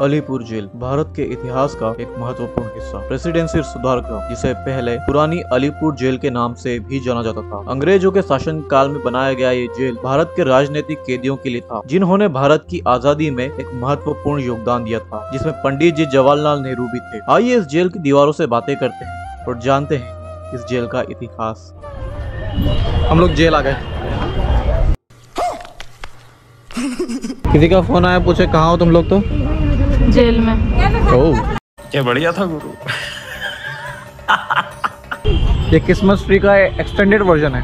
Alipur jail Bharat के इतिहास का एक महत्वपूर्ण हिस्सा, प्रेसिडेंसी सुधारगृह, जिसे पहले पुरानी अलीपुर जेल के नाम से भी जाना जाता था। अंग्रेजों के शासन काल में बनाया गया ये जेल भारत के राजनीतिक कैदियों के लिए था, जिन्होंने भारत की आजादी में एक महत्वपूर्ण योगदान दिया था, जिसमें पंडित जी जवाहरलाल नेहरू भी थे। आइए इस जेल की दीवारों से बातें करते हैं और जानते हैं इस जेल का इतिहास। हम लोग जेल आ गए। किसी का फोन आया, पूछे कहाँ हो तुम लोग? तो जेल में। ओह, क्या बढ़िया था गुरु। ये क्रिसमस ट्री का एक्सटेंडेड वर्जन है।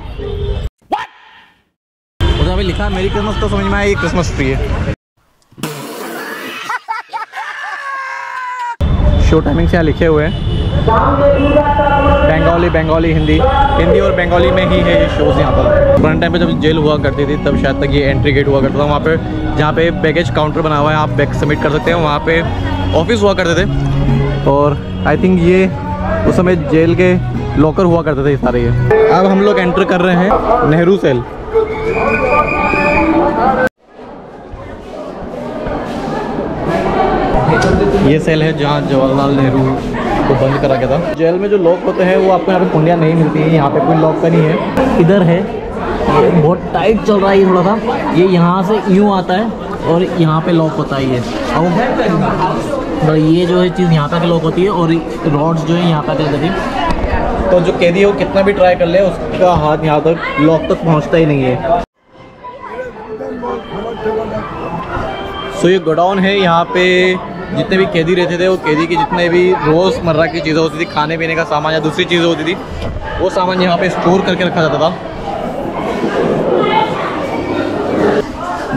उधर अभी लिखा है मेरी क्रिसमस, तो समझ में आया ये क्रिसमस ट्री है। शो टाइमिंग से यहाँ लिखे हुए हैं बंगाली, हिंदी और बंगाली में ही है ये शोज यहाँ पर। पुराने टाइम पे जब जेल हुआ करती थी तब शायद तक ये एंट्री गेट हुआ करता था। वहाँ पे जहाँ पे बैगेज काउंटर बना हुआ है, आप बैग सबमिट कर सकते हैं, वहाँ पे ऑफिस हुआ करते थे। और आई थिंक ये उस समय जेल के लॉकर हुआ करते थे सारे। ये अब हम लोग एंटर कर रहे हैं नेहरू सेल। ये सेल है जहाँ जवाहरलाल नेहरू को बंद करा गया था। जेल में जो लॉक होते हैं वो आपको यहाँ पे कुंडियाँ नहीं मिलती हैं, यहाँ पे कोई लॉक का नहीं है। इधर है, बहुत टाइट चल रहा है ये थोड़ा सा। ये यहाँ से यूँ आता है और यहाँ पे लॉक होता है ये। और ये जो है चीज़ यहाँ तक लॉक होती है और रॉड्स जो है यहाँ तक लगती है। तो जो कैदी है वो कितना भी ट्राई कर ले, उसका हाथ यहाँ तक लॉक तक पहुँचता ही नहीं है। सो ये गोडाउन है, यहाँ पे जितने भी कैदी रहते थे वो कैदी की जितने भी रोज़मर्रा की चीज़ें होती थी, खाने पीने का सामान या दूसरी चीज़ें होती थी, वो सामान यहाँ पे स्टोर करके रखा जाता था।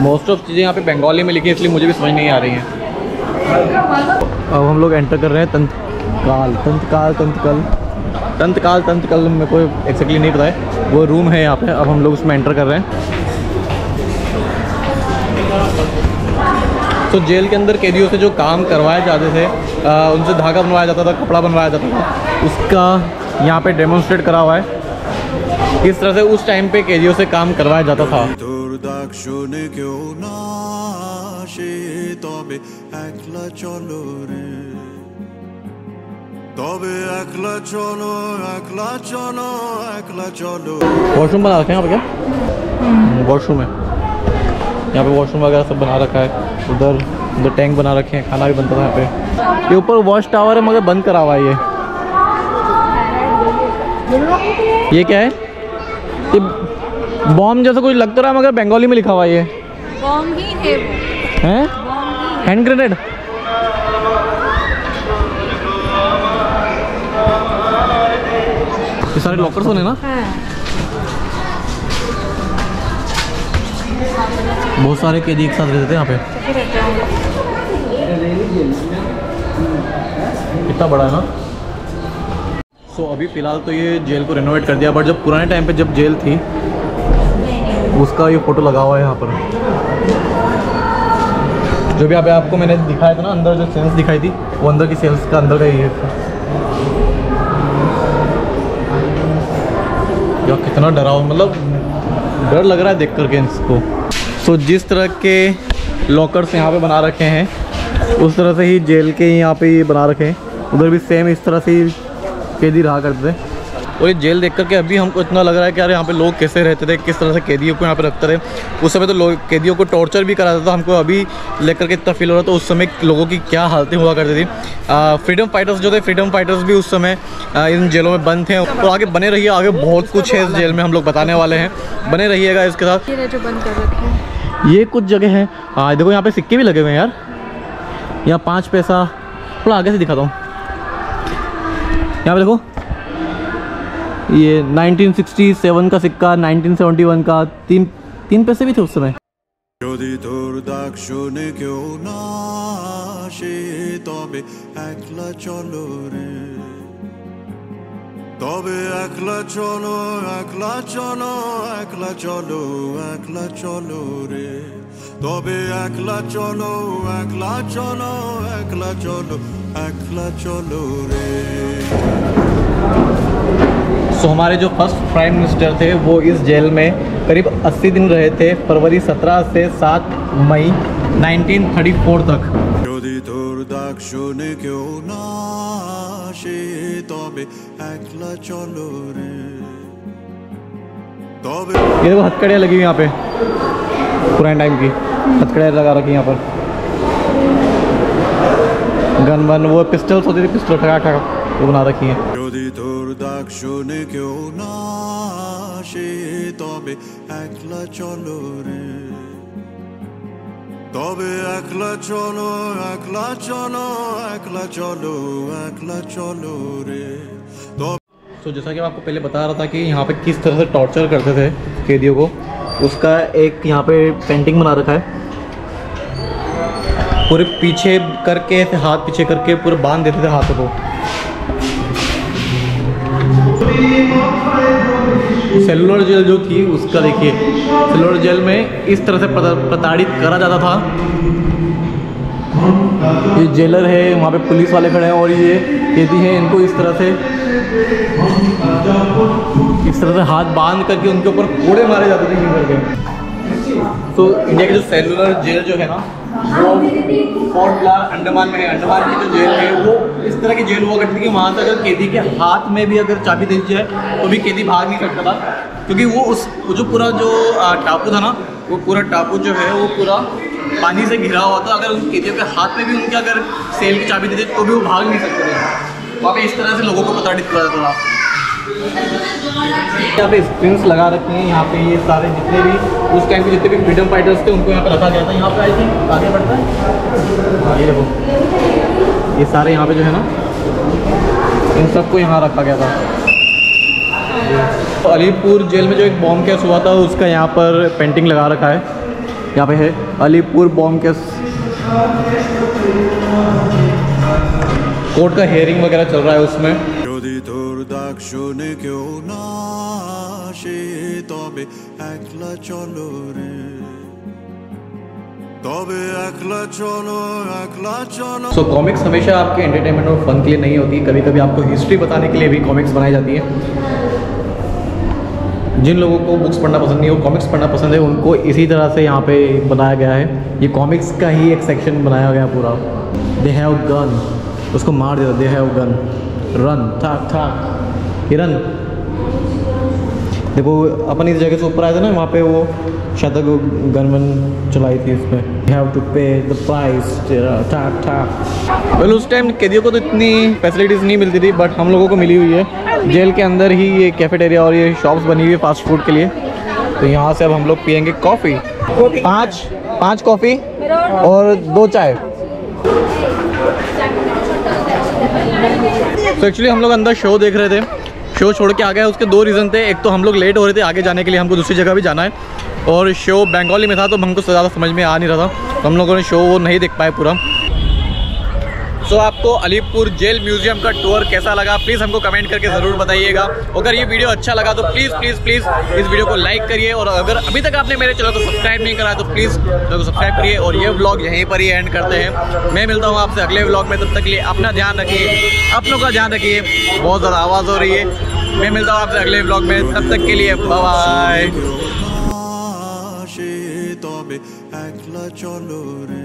मोस्ट ऑफ चीज़ें यहाँ पे बंगाली में लिखी है, इसलिए मुझे भी समझ नहीं आ रही हैं। अब हम लोग एंटर कर रहे हैं तंत्रकाल मेरे को एक्जैक्टली नहीं पता है, वो रूम है यहाँ पे। अब हम लोग उसमें एंटर कर रहे हैं। तो जेल के अंदर कैदियों से जो काम करवाए जाते थे, उनसे धागा बनवाया जाता था, कपड़ा बनवाया जाता था, उसका यहाँ पे डेमोन्स्ट्रेट करा हुआ है। किस तरह से उस टाइम पे कैदियों से काम करवाया जाता था। वॉशरूम बना रखे हैं यहाँ पे? क्या वॉशरूम है? यहाँ पे वॉशरूम वगैरह सब बना रखा है। उधर टैंक बना रखे हैं, खाना भी बनता था यहाँ पे। ये ऊपर वॉश टावर है मगर बंद करा हुआ है ये क्या है? ये बॉम्ब जैसा कुछ लगता रहा है मगर बंगाली में लिखा हुआ है। ये बॉम्ब ही है वो। हैं? Hand grenade? ये सारे लॉकर्स होने ना? बहुत सारे कैदी एक साथ रहते थे यहाँ पे। कितना बड़ा है ना। सो अभी फ़िलहाल तो ये जेल को रेनोवेट कर दिया, बट जब पुराने टाइम पे जब जेल थी उसका ये फ़ोटो लगा हुआ है यहाँ पर। जो भी यहाँ पे आपको मैंने दिखाया था ना, अंदर जो सेल्स दिखाई थी, वो अंदर की सेल्स का अंदर का ही है। यार कितना डराव, मतलब डर लग रहा है देख करके इसको। सो जिस तरह के लॉकर्स यहाँ पे बना रखे हैं उस तरह से ही जेल के यहाँ पे ये बना रखे हैं। उधर भी सेम इस तरह से कैदी रहा करते थे। और ये जेल देख करके अभी हमको इतना लग रहा है कि यार यहाँ पे लोग कैसे रहते थे, किस तरह से कैदियों को यहाँ पे रखते थे। उस समय तो लोग कैदियों को टॉर्चर भी कराता था। हमको अभी लेकर के इतना फील हो रहा था उस समय लोगों की क्या हालतें हुआ करती थी। फ्रीडम फाइटर्स जो थे, फ्रीडम फाइटर्स भी उस समय इन जेलों में बंद थे। और आगे बने रहिए, आगे बहुत कुछ है इस जेल में हम लोग बताने वाले हैं, बने रहिएगा इसके साथ। जो बंद कर रखे हैं ये कुछ जगह है। हाँ देखो यहाँ पे सिक्के भी लगे हुए हैं यार। यहाँ 5 पैसा, थोड़ा आगे से दिखाता हूँ। यहाँ पे देखो, ये 1967 का सिक्का, 1971 का, तीन पैसे भी थे उस समय। তবে একলা চলো একলা চলো একলা চলো একলা চলো রে তবে একলা চলো একলা চলো একলা চলো একলা চলো রে। सो हमारे जो फर्स्ट प्राइम मिनिस्टर थे वो इस जेल में करीब 80 दिन रहे थे, फरवरी 17 से 7 मई 1934 तक। শুনে কেউ না আসে তবে একলা চলো রে তবে ये देखो हथकड़ियाँ लगी हुई यहाँ पे पुराने टाइम की हथकड़ियाँ लगा रखी यहाँ पर गन वन वो पिस्टल्स होती थी पिस्टल ठगा ठगा वो बना रखी हैं যদি তোর ডাক শুনে কেউ না আসে তবে একলা চলো রে তবে একলা চলো একলা চলো একলা চলো একলা চলো রে तो जैसा कि मैं आपको पहले बता रहा था कि यहाँ पे किस तरह से टॉर्चर करते थे कैदियों को, उसका एक यहाँ पे पेंटिंग बना रखा है। पूरे पीछे करके हाथ पीछे करके पूरे बांध देते थे हाथों को। सेलुलर जेल जो थी उसका देखिए, सेलुलर जेल में इस तरह से प्रताड़ित करा जाता था। ये जेलर है, वहाँ पे पुलिस वाले खड़े हैं और ये कैदी हैं, इनको इस तरह से हाथ बांध करके उनके ऊपर कोड़े मारे जाते थे यूं करके। तो इंडिया की जो सेलुलर जेल जो है ना वो पोर्ट ब्लेयर अंडमान में है। अंडमान की जो जेल है वो इस तरह की जेल हुआ करती थी कि वहाँ से अगर कैदी के हाथ में भी अगर चाबी दे दी जाए तो भी कैदी भाग नहीं सकता था, क्योंकि वो जो पूरा जो टापू था ना, वो पूरा टापू जो है वो पूरा पानी से घिरा हुआ था। अगर उन कैदियों के हाथ में भी उनके अगर सेल की चाबी दे दी तो भी वो भाग नहीं सकते थे। वहाँ पे इस तरह से लोगों को प्रताड़ित किया जाता था। यहाँ पे स्प्रिंग्स लगा रखे हैं, यहाँ पे ये सारे जितने भी उस टाइम के जितने भी फ्रीडम फाइटर्स थे उनको यहाँ पे रखा गया था। यहाँ पे आई थिंक आगे बढ़ता है, हाँ ये देखो ये सारे यहाँ पे जो है ना इन सबको यहाँ रखा गया था। तो अलीपुर जेल में जो एक बॉम्ब केस हुआ था उसका यहाँ पर पेंटिंग लगा रखा है। यहाँ पे है अलीपुर बॉम्ब केस। कोर्ट का हियरिंग वगैरह चल रहा है उसमें। যদি তোর ডাক শুনে কেউ না আসে তবে একলা চলো রে তবে একলা চলো একলা চলো। सो कॉमिक्स हमेशा आपके एंटरटेनमेंट और फन के लिए नहीं होती, कभी कभी आपको हिस्ट्री बताने के लिए भी कॉमिक्स बनाई जाती है। जिन लोगों को बुक्स पढ़ना पसंद नहीं है, वो कॉमिक्स पढ़ना पसंद है, उनको इसी तरह से यहाँ पे बनाया गया है। ये कॉमिक्स का ही एक सेक्शन बनाया गया पूरा। दे हैव गन, उसको मार देता, दे हैव गन, रन ठाक ठाक हिरन। देखो अपन इस जगह से ऊपर आए थे ना, वहाँ पे वो शायद गनमन चलाई थी इसमें। हैव टू पे द प्राइस ठाक ठाक। वेल उस टाइम कैदियों को तो इतनी फैसिलिटीज़ नहीं मिलती थी, बट हम लोगों को मिली हुई है। जेल के अंदर ही ये कैफेटेरिया और ये शॉप्स बनी हुई है फास्ट फूड के लिए। तो यहाँ से अब हम लोग पियेंगे कॉफ़ी। पाँच कॉफ़ी और 2 चाय। तो एक्चुअली हम लोग अंदर शो देख रहे थे, शो छोड़ के आ गए। उसके 2 रीज़न थे। एक तो हम लोग लेट हो रहे थे आगे जाने के लिए, हमको दूसरी जगह भी जाना है, और शो बंगाली में था तो हमको ज़्यादा समझ में आ नहीं रहा था, तो हम लोगों ने शो वो नहीं देख पाए पूरा। सो आपको अलीपुर जेल म्यूजियम का टूर कैसा लगा प्लीज़ हमको कमेंट करके ज़रूर बताइएगा। अगर ये वीडियो अच्छा लगा तो प्लीज़ प्लीज़ प्लीज़ इस वीडियो को लाइक करिए, और अगर अभी तक आपने मेरे चैनल को सब्सक्राइब नहीं करा है तो प्लीज़ चैनल को सब्सक्राइब करिए। और ये व्लॉग यहीं पर ही एंड करते हैं। मैं मिलता हूँ आपसे अगले व्लॉग में, तब तक के लिए अपना ध्यान रखिए, अपनों का ध्यान रखिए। बहुत ज़्यादा आवाज़ हो रही है। मैं मिलता हूँ आपसे अगले व्लॉग में, तब तक के लिए बाय बाय। তবে একলা চলো রে।